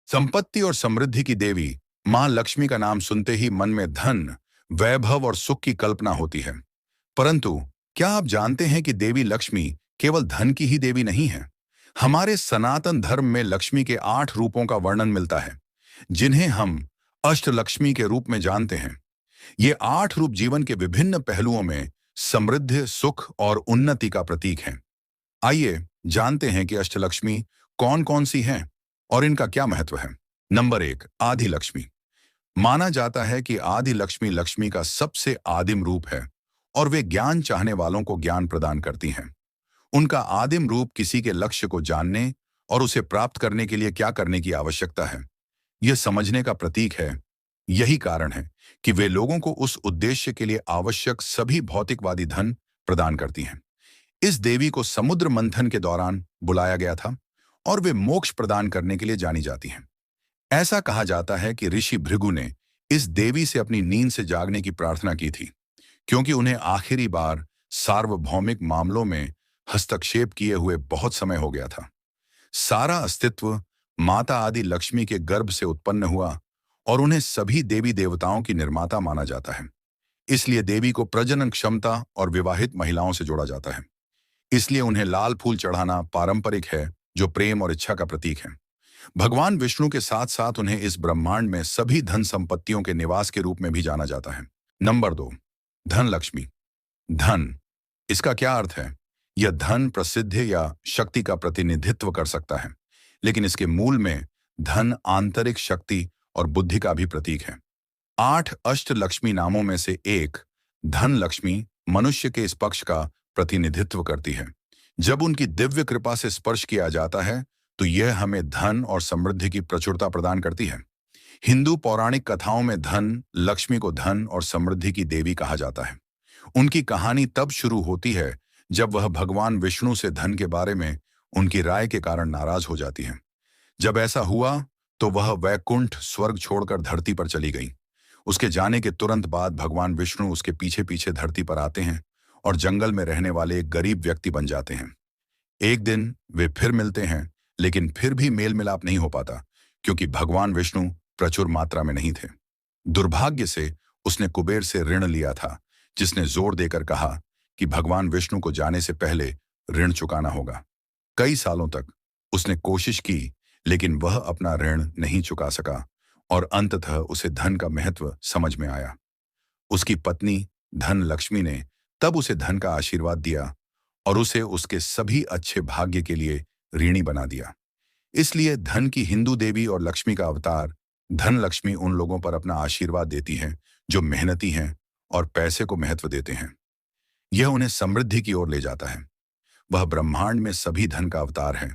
संपत्ति और समृद्धि की देवी मां लक्ष्मी का नाम सुनते ही मन में धन, वैभव और सुख की कल्पना होती है। परंतु क्या आप जानते हैं कि देवी लक्ष्मी केवल धन की ही देवी नहीं है? हमारे सनातन धर्म में लक्ष्मी के 8 रूपों का वर्णन मिलता है, जिन्हें हम अष्टलक्ष्मी के रूप में जानते हैं। ये 8 रूप जीवन के विभिन्न पहलुओं में समृद्धि, सुख और उन्नति का प्रतीक हैं। आइए जानते हैं कि अष्टलक्ष्मी कौन कौन सी हैं और इनका क्या महत्व है। नंबर 1, आदि लक्ष्मी। माना जाता है कि आदि लक्ष्मी लक्ष्मी का सबसे आदिम रूप है और वे ज्ञान चाहने वालों को ज्ञान प्रदान करती हैं। उनका आदिम रूप किसी के लक्ष्य को जानने और उसे प्राप्त करने के लिए क्या करने की आवश्यकता है, यह समझने का प्रतीक है। यही कारण है कि वे लोगों को उस उद्देश्य के लिए आवश्यक सभी भौतिकवादी धन प्रदान करती हैं। इस देवी को समुद्र मंथन के दौरान बुलाया गया था और वे मोक्ष प्रदान करने के लिए जानी जाती हैं। ऐसा कहा जाता है कि ऋषि भृगु ने इस देवी से अपनी नींद से जागने की प्रार्थना की थी, क्योंकि उन्हें आखिरी बार सार्वभौमिक मामलों में हस्तक्षेप किए हुए बहुत समय हो गया था। सारा अस्तित्व माता आदि लक्ष्मी के गर्भ से उत्पन्न हुआ और उन्हें सभी देवी देवताओं की निर्माता माना जाता है। इसलिए देवी को प्रजनन क्षमता और विवाहित महिलाओं से जोड़ा जाता है। इसलिए उन्हें लाल फूल चढ़ाना पारंपरिक है, जो प्रेम और इच्छा का प्रतीक है। भगवान विष्णु के साथ साथ उन्हें इस ब्रह्मांड में सभी धन संपत्तियों के निवास के रूप में भी जाना जाता है। नंबर 2, धन लक्ष्मी। धन, इसका क्या अर्थ है? यह धन, प्रसिद्धि या शक्ति का प्रतिनिधित्व कर सकता है, लेकिन इसके मूल में धन आंतरिक शक्ति और बुद्धि का भी प्रतीक है। 8 अष्ट लक्ष्मी नामों में से एक धन लक्ष्मी मनुष्य के इस पक्ष का प्रतिनिधित्व करती है। जब उनकी दिव्य कृपा से स्पर्श किया जाता है तो यह हमें धन और समृद्धि की प्रचुरता प्रदान करती है। हिंदू पौराणिक कथाओं में धन लक्ष्मी को धन और समृद्धि की देवी कहा जाता है। उनकी कहानी तब शुरू होती है जब वह भगवान विष्णु से धन के बारे में उनकी राय के कारण नाराज हो जाती है। जब ऐसा हुआ तो वह वैकुंठ स्वर्ग छोड़कर धरती पर चली गई। उसके जाने के तुरंत बाद भगवान विष्णु उसके पीछे पीछे धरती पर आते हैं और जंगल में रहने वाले एक गरीब व्यक्ति बन जाते हैं। एक दिन वे फिर मिलते हैं, लेकिन फिर भी मेल मिलाप नहीं हो पाता, क्योंकि भगवान विष्णु प्रचुर मात्रा में नहीं थे। दुर्भाग्य से उसने कुबेर से ऋण लिया था, जिसने जोर देकर कहा कि भगवान विष्णु को जाने से पहले ऋण चुकाना होगा। कई सालों तक उसने कोशिश की, लेकिन वह अपना ऋण नहीं चुका सका और अंततः उसे धन का महत्व समझ में आया। उसकी पत्नी धन लक्ष्मी ने तब उसे धन का आशीर्वाद दिया और उसे उसके सभी अच्छे भाग्य के लिए ऋणी बना दिया। इसलिए धन की हिंदू देवी और लक्ष्मी का अवतार धन लक्ष्मी उन लोगों पर अपना आशीर्वाद देती हैं जो मेहनती हैं और पैसे को महत्व देते हैं। यह उन्हें समृद्धि की ओर ले जाता है। वह ब्रह्मांड में सभी धन का अवतार है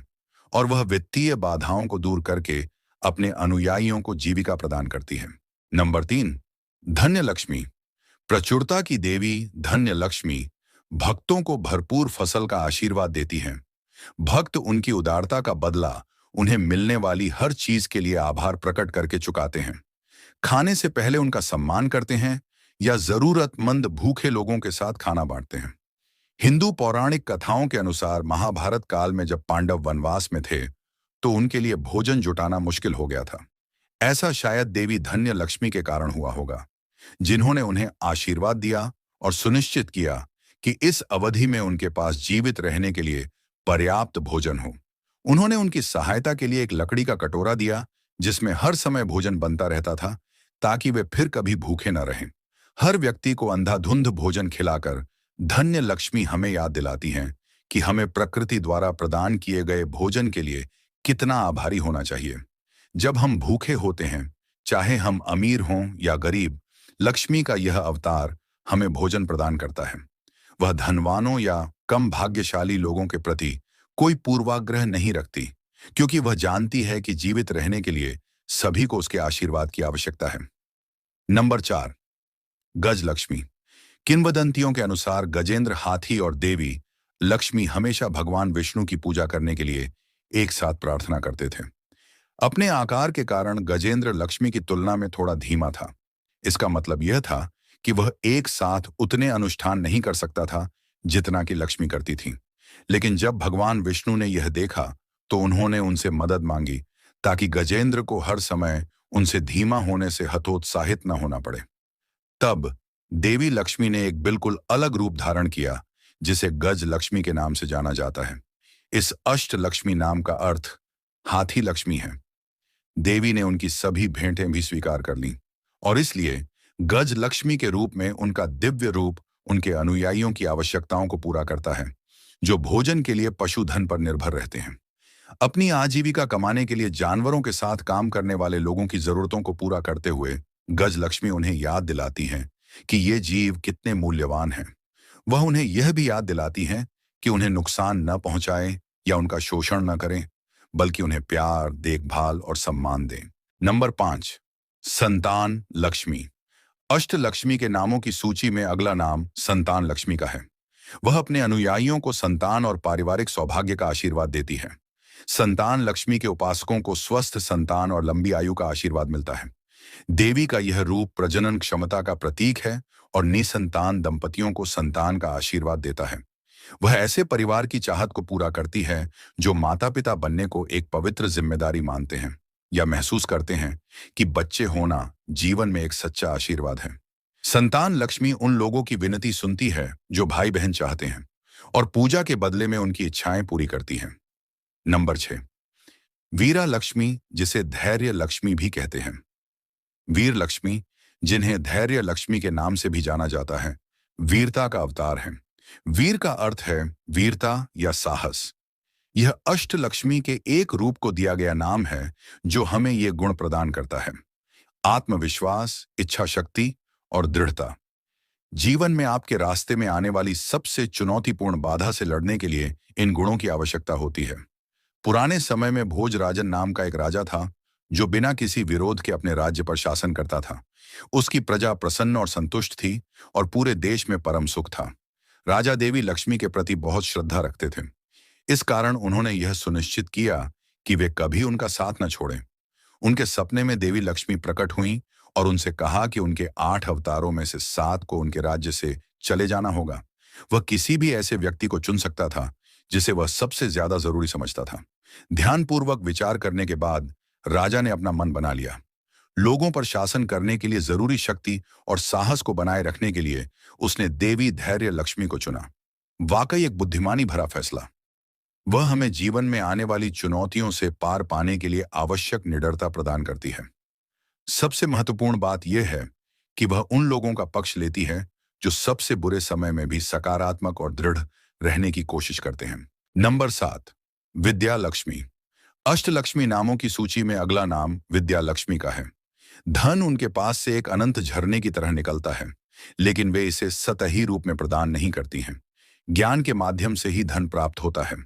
और वह वित्तीय बाधाओं को दूर करके अपने अनुयायियों को जीविका प्रदान करती है। नंबर 3, धन्य लक्ष्मी। प्रचुरता की देवी धन्य लक्ष्मी भक्तों को भरपूर फसल का आशीर्वाद देती हैं। भक्त उनकी उदारता का बदला उन्हें मिलने वाली हर चीज के लिए आभार प्रकट करके चुकाते हैं। खाने से पहले उनका सम्मान करते हैं या जरूरतमंद भूखे लोगों के साथ खाना बांटते हैं। हिंदू पौराणिक कथाओं के अनुसार महाभारत काल में जब पांडव वनवास में थे तो उनके लिए भोजन जुटाना मुश्किल हो गया था। ऐसा शायद देवी धन्य लक्ष्मी के कारण हुआ होगा, जिन्होंने उन्हें आशीर्वाद दिया और सुनिश्चित किया कि इस अवधि में उनके पास जीवित रहने के लिए पर्याप्त भोजन हो। उन्होंने उनकी सहायता के लिए एक लकड़ी का कटोरा दिया जिसमें हर समय भोजन बनता रहता था, ताकि वे फिर कभी भूखे न रहें। हर व्यक्ति को अंधाधुंध भोजन खिलाकर धन्य लक्ष्मी हमें याद दिलाती हैं कि हमें प्रकृति द्वारा प्रदान किए गए भोजन के लिए कितना आभारी होना चाहिए। जब हम भूखे होते हैं, चाहे हम अमीर हों या गरीब, लक्ष्मी का यह अवतार हमें भोजन प्रदान करता है। वह धनवानों या कम भाग्यशाली लोगों के प्रति कोई पूर्वाग्रह नहीं रखती, क्योंकि वह जानती है कि जीवित रहने के लिए सभी को उसके आशीर्वाद की आवश्यकता है। नंबर 4, गज लक्ष्मी। किंवदंतियों के अनुसार गजेंद्र हाथी और देवी लक्ष्मी हमेशा भगवान विष्णु की पूजा करने के लिए एक साथ प्रार्थना करते थे। अपने आकार के कारण गजेंद्र लक्ष्मी की तुलना में थोड़ा धीमा था। इसका मतलब यह था कि वह एक साथ उतने अनुष्ठान नहीं कर सकता था जितना कि लक्ष्मी करती थी। लेकिन जब भगवान विष्णु ने यह देखा तो उन्होंने उनसे मदद मांगी, ताकि गजेंद्र को हर समय उनसे धीमा होने से हतोत्साहित न होना पड़े। तब देवी लक्ष्मी ने एक बिल्कुल अलग रूप धारण किया, जिसे गज लक्ष्मी के नाम से जाना जाता है। इस अष्ट लक्ष्मी नाम का अर्थ हाथी लक्ष्मी है। देवी ने उनकी सभी भेंटें भी स्वीकार कर लीं और इसलिए गज लक्ष्मी के रूप में उनका दिव्य रूप उनके अनुयायियों की आवश्यकताओं को पूरा करता है, जो भोजन के लिए पशुधन पर निर्भर रहते हैं। अपनी आजीविका कमाने के लिए जानवरों के साथ काम करने वाले लोगों की जरूरतों को पूरा करते हुए गज लक्ष्मी उन्हें याद दिलाती हैं कि ये जीव कितने मूल्यवान हैं। वह उन्हें यह भी याद दिलाती हैं कि उन्हें नुकसान न पहुंचाएं या उनका शोषण न करें, बल्कि उन्हें प्यार, देखभाल और सम्मान दें। नंबर 5, संतान लक्ष्मी। अष्ट लक्ष्मी के नामों की सूची में अगला नाम संतान लक्ष्मी का है। वह अपने अनुयायियों को संतान और पारिवारिक सौभाग्य का आशीर्वाद देती है। संतान लक्ष्मी के उपासकों को स्वस्थ संतान और लंबी आयु का आशीर्वाद मिलता है। देवी का यह रूप प्रजनन क्षमता का प्रतीक है और निसंतान दंपतियों को संतान का आशीर्वाद देता है। वह ऐसे परिवार की चाहत को पूरा करती है जो माता पिता बनने को एक पवित्र जिम्मेदारी मानते हैं या महसूस करते हैं कि बच्चे होना जीवन में एक सच्चा आशीर्वाद है। संतान लक्ष्मी उन लोगों की विनती सुनती है जो भाई बहन चाहते हैं और पूजा के बदले में उनकी इच्छाएं पूरी करती हैं। नंबर 6, वीरा लक्ष्मी, जिसे धैर्य लक्ष्मी भी कहते हैं। वीर लक्ष्मी, जिन्हें धैर्य लक्ष्मी के नाम से भी जाना जाता है, वीरता का अवतार है। वीर का अर्थ है वीरता या साहस। यह अष्ट लक्ष्मी के एक रूप को दिया गया नाम है जो हमें यह गुण प्रदान करता है: आत्मविश्वास, इच्छा शक्ति और दृढ़ता। जीवन में आपके रास्ते में आने वाली सबसे चुनौतीपूर्ण बाधा से लड़ने के लिए इन गुणों की आवश्यकता होती है। पुराने समय में भोजराजन नाम का एक राजा था जो बिना किसी विरोध के अपने राज्य पर शासन करता था। उसकी प्रजा प्रसन्न और संतुष्ट थी और पूरे देश में परम सुख था। राजा देवी लक्ष्मी के प्रति बहुत श्रद्धा रखते थे। इस कारण उन्होंने यह सुनिश्चित किया कि वे कभी उनका साथ न छोड़ें। उनके सपने में देवी लक्ष्मी प्रकट हुईं और उनसे कहा कि उनके 8 अवतारों में से 7 को उनके राज्य से चले जाना होगा। वह किसी भी ऐसे व्यक्ति को चुन सकता था जिसे वह सबसे ज्यादा जरूरी समझता था। ध्यानपूर्वक विचार करने के बाद राजा ने अपना मन बना लिया। लोगों पर शासन करने के लिए जरूरी शक्ति और साहस को बनाए रखने के लिए उसने देवी धैर्य लक्ष्मी को चुना। वाकई एक बुद्धिमानी भरा फैसला। वह हमें जीवन में आने वाली चुनौतियों से पार पाने के लिए आवश्यक निडरता प्रदान करती है। सबसे महत्वपूर्ण बात यह है कि वह उन लोगों का पक्ष लेती है जो सबसे बुरे समय में भी सकारात्मक और दृढ़ रहने की कोशिश करते हैं। नंबर 7, विद्या लक्ष्मी। अष्टलक्ष्मी नामों की सूची में अगला नाम विद्या लक्ष्मी का है। धन उनके पास से एक अनंत झरने की तरह निकलता है, लेकिन वे इसे सतही रूप में प्रदान नहीं करती हैं। ज्ञान के माध्यम से ही धन प्राप्त होता है।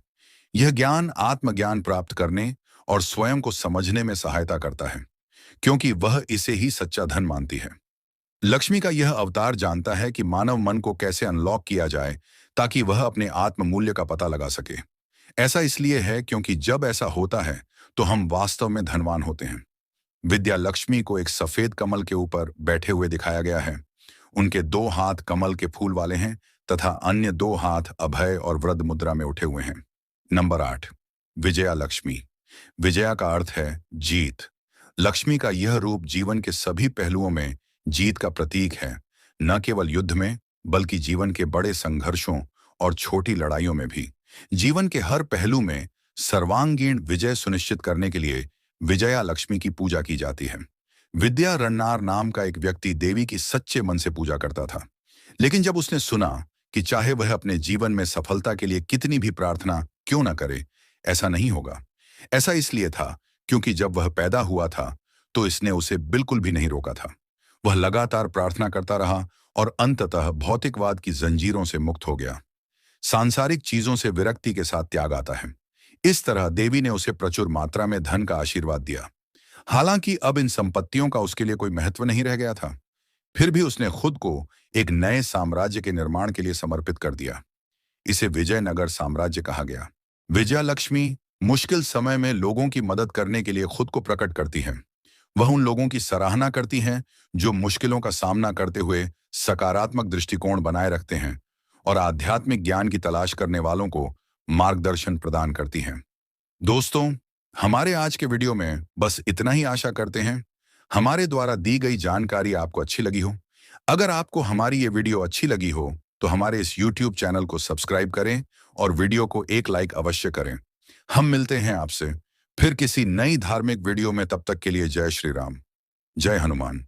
यह ज्ञान आत्मज्ञान प्राप्त करने और स्वयं को समझने में सहायता करता है, क्योंकि वह इसे ही सच्चा धन मानती है। लक्ष्मी का यह अवतार जानता है कि मानव मन को कैसे अनलॉक किया जाए ताकि वह अपने आत्म मूल्य का पता लगा सके। ऐसा इसलिए है क्योंकि जब ऐसा होता है तो हम वास्तव में धनवान होते हैं। विद्या लक्ष्मी को एक सफेद कमल के ऊपर बैठे हुए दिखाया गया है। उनके 2 हाथ कमल के फूल वाले हैं तथा अन्य 2 हाथ अभय और वृद्ध मुद्रा में उठे हुए हैं। नंबर 8, विजया लक्ष्मी। विजया का अर्थ है जीत। लक्ष्मी का यह रूप जीवन के सभी पहलुओं में जीत का प्रतीक है, न केवल युद्ध में बल्कि जीवन के बड़े संघर्षों और छोटी लड़ाइयों में भी। जीवन के हर पहलू में सर्वांगीण विजय सुनिश्चित करने के लिए विजया लक्ष्मी की पूजा की जाती है। विद्या रन्नार नाम का एक व्यक्ति देवी की सच्चे मन से पूजा करता था, लेकिन जब उसने सुना कि चाहे वह अपने जीवन में सफलता के लिए कितनी भी प्रार्थना क्यों न करे, ऐसा नहीं होगा। ऐसा इसलिए था क्योंकि जब वह पैदा हुआ था तो इसने उसे बिल्कुल भी नहीं रोका था। वह लगातार प्रार्थना करता रहा और अंततः भौतिकवाद की जंजीरों से मुक्त हो गया। सांसारिक चीजों से विरक्ति के साथ त्याग आता है। इस तरह देवी ने उसे प्रचुर मात्रा में धन का आशीर्वाद दिया। हालांकि अब इन संपत्तियों का उसके लिए कोई महत्व नहीं रह गया था, फिर भी उसने खुद को एक नए साम्राज्य के निर्माण के लिए समर्पित कर दिया। इसे विजयनगर साम्राज्य कहा गया। विजया लक्ष्मी मुश्किल समय में लोगों की मदद करने के लिए खुद को प्रकट करती हैं। वह उन लोगों की सराहना करती हैं जो मुश्किलों का सामना करते हुए सकारात्मक दृष्टिकोण बनाए रखते हैं और आध्यात्मिक ज्ञान की तलाश करने वालों को मार्गदर्शन प्रदान करती हैं। दोस्तों, हमारे आज के वीडियो में बस इतना ही आशा करते हैं हमारे द्वारा दी गई जानकारी आपको अच्छी लगी हो। अगर आपको हमारी ये वीडियो अच्छी लगी हो तो हमारे इस YouTube चैनल को सब्सक्राइब करें और वीडियो को एक लाइक अवश्य करें। हम मिलते हैं आपसे फिर किसी नई धार्मिक वीडियो में, तब तक के लिए जय श्री राम, जय हनुमान।